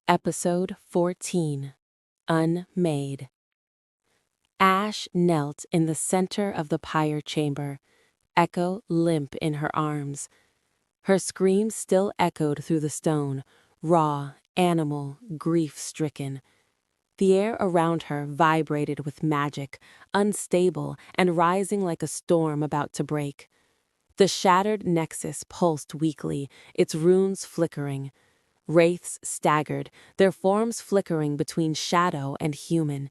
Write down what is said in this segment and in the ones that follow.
Episode 14, Unmade. Ash knelt in the center of the pyre chamber, Echo limp in her arms. Her screams still echoed through the stone, raw, animal, grief-stricken. The air around her vibrated with magic, unstable and rising like a storm about to break. The shattered nexus pulsed weakly, its runes flickering. Wraiths staggered, their forms flickering between shadow and human.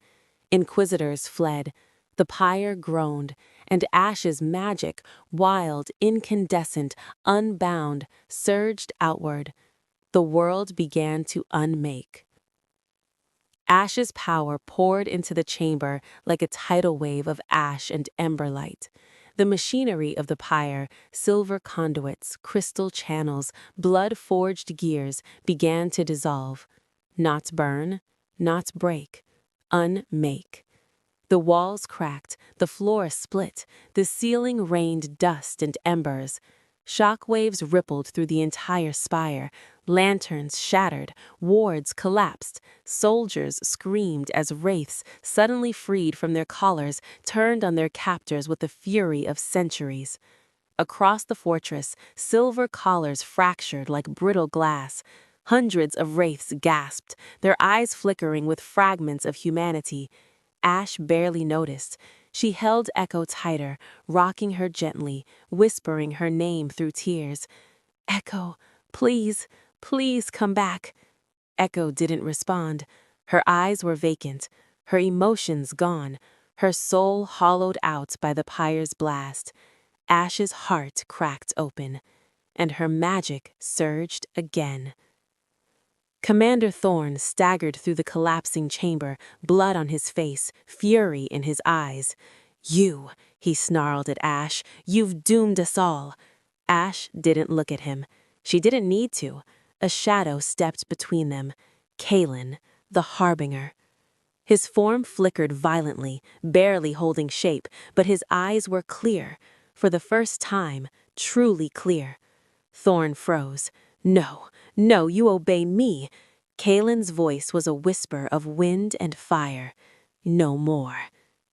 Inquisitors fled. The pyre groaned, and Ash's magic, wild, incandescent, unbound, surged outward. The world began to unmake. Ash's power poured into the chamber like a tidal wave of ash and ember light. The machinery of the pyre, silver conduits, crystal channels, blood-forged gears, began to dissolve. Not burn, not break, unmake. The walls cracked, the floor split, the ceiling rained dust and embers. Shockwaves rippled through the entire spire, lanterns shattered, wards collapsed, soldiers screamed as wraiths, suddenly freed from their collars, turned on their captors with the fury of centuries. Across the fortress, silver collars fractured like brittle glass. Hundreds of wraiths gasped, their eyes flickering with fragments of humanity. Ash barely noticed. She held Echo tighter, rocking her gently, whispering her name through tears. "Echo, please, please come back." Echo didn't respond. Her eyes were vacant, her emotions gone, her soul hollowed out by the pyre's blast. Ash's heart cracked open, and her magic surged again. Commander Thorn staggered through the collapsing chamber, blood on his face, fury in his eyes. "You," he snarled at Ash, "you've doomed us all." Ash didn't look at him. She didn't need to. A shadow stepped between them. Kalen, the Harbinger. His form flickered violently, barely holding shape, but his eyes were clear. For the first time, truly clear. Thorn froze. "No, no, you obey me." Kalen's voice was a whisper of wind and fire. "No more."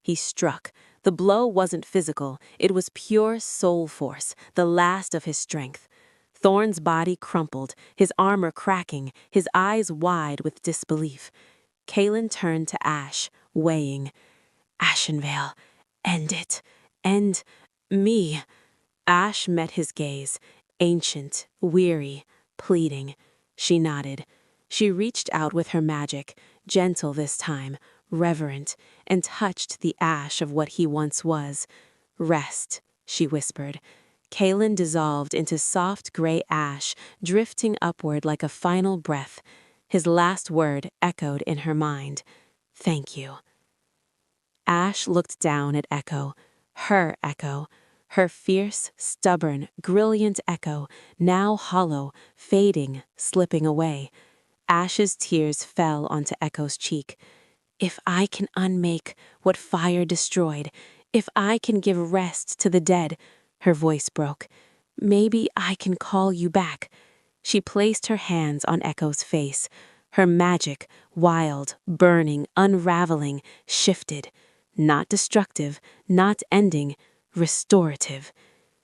He struck. The blow wasn't physical, it was pure soul force, the last of his strength. Thorn's body crumpled, his armor cracking, his eyes wide with disbelief. Kalen turned to Ash, weighing. "Ashenvale, end it. End me." Ash met his gaze, ancient, weary, pleading. She nodded. She reached out with her magic, gentle this time, reverent, and touched the ash of what he once was. "Rest," she whispered. Kalen dissolved into soft gray ash, drifting upward like a final breath. His last word echoed in her mind. "Thank you." Ash looked down at Echo, her Echo. Her fierce, stubborn, brilliant Echo, now hollow, fading, slipping away. Ash's tears fell onto Echo's cheek. "If I can unmake what fire destroyed, if I can give rest to the dead," her voice broke, "maybe I can call you back." She placed her hands on Echo's face. Her magic, wild, burning, unraveling, shifted. Not destructive, not ending, restorative.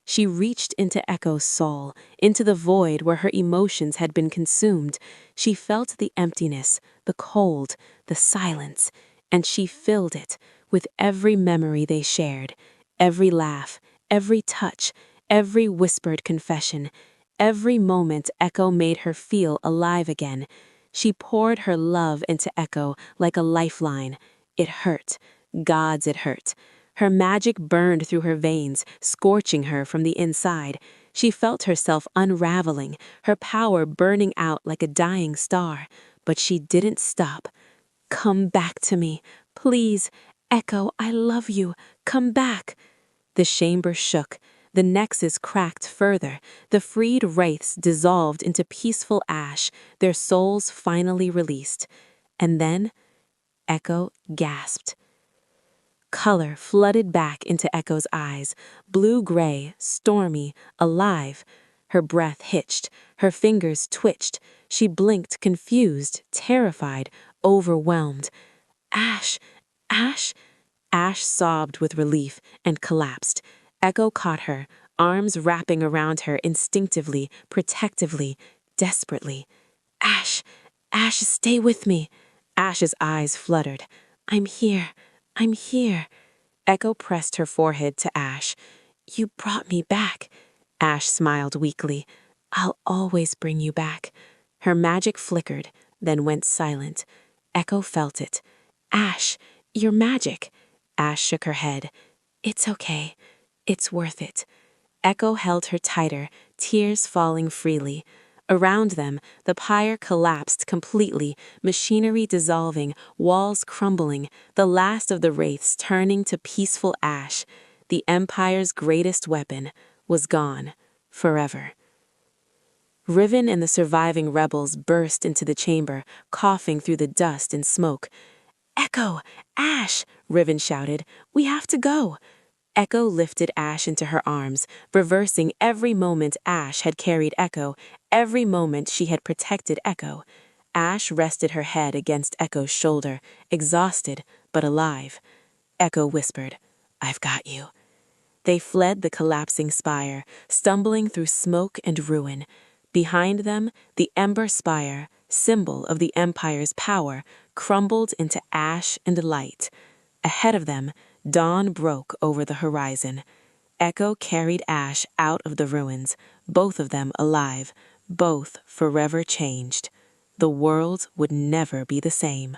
She reached into Echo's soul, into the void where her emotions had been consumed. She felt the emptiness, the cold, the silence, and she filled it with every memory they shared, every laugh, every touch, every whispered confession. Every moment Echo made her feel alive again. She poured her love into Echo like a lifeline. It hurt. Gods, it hurt. Her magic burned through her veins, scorching her from the inside. She felt herself unraveling, her power burning out like a dying star. But she didn't stop. "Come back to me. Please. Echo, I love you. Come back." The chamber shook. The nexus cracked further. The freed wraiths dissolved into peaceful ash, their souls finally released. And then Echo gasped. Color flooded back into Echo's eyes, blue-gray, stormy, alive. Her breath hitched, Her fingers twitched. She blinked, confused, terrified, overwhelmed. Ash! Ash! Ash sobbed with relief and collapsed. Echo caught her, arms wrapping around her instinctively, protectively, desperately. Ash! Ash, stay with me! Ash's eyes fluttered. I'm here. I'm here. Echo pressed her forehead to Ash. You brought me back. Ash smiled weakly. I'll always bring you back. Her magic flickered, then went silent. Echo felt it. Ash, your magic. Ash shook her head. It's okay. It's worth it. Echo held her tighter, tears falling freely. Around them, the pyre collapsed completely, machinery dissolving, walls crumbling, the last of the wraiths turning to peaceful ash. The Empire's greatest weapon was gone, forever. Riven and the surviving rebels burst into the chamber, coughing through the dust and smoke. Echo! Ash! Riven shouted. We have to go! Echo lifted Ash into her arms, reversing every moment Ash had carried Echo, every moment she had protected Echo. Ash rested her head against Echo's shoulder, exhausted but alive. Echo whispered, I've got you. They fled the collapsing spire, stumbling through smoke and ruin. Behind them, the ember spire, symbol of the Empire's power, crumbled into ash and light. Ahead of them, dawn broke over the horizon. Echo carried Ash out of the ruins, both of them alive, both forever changed. The world would never be the same.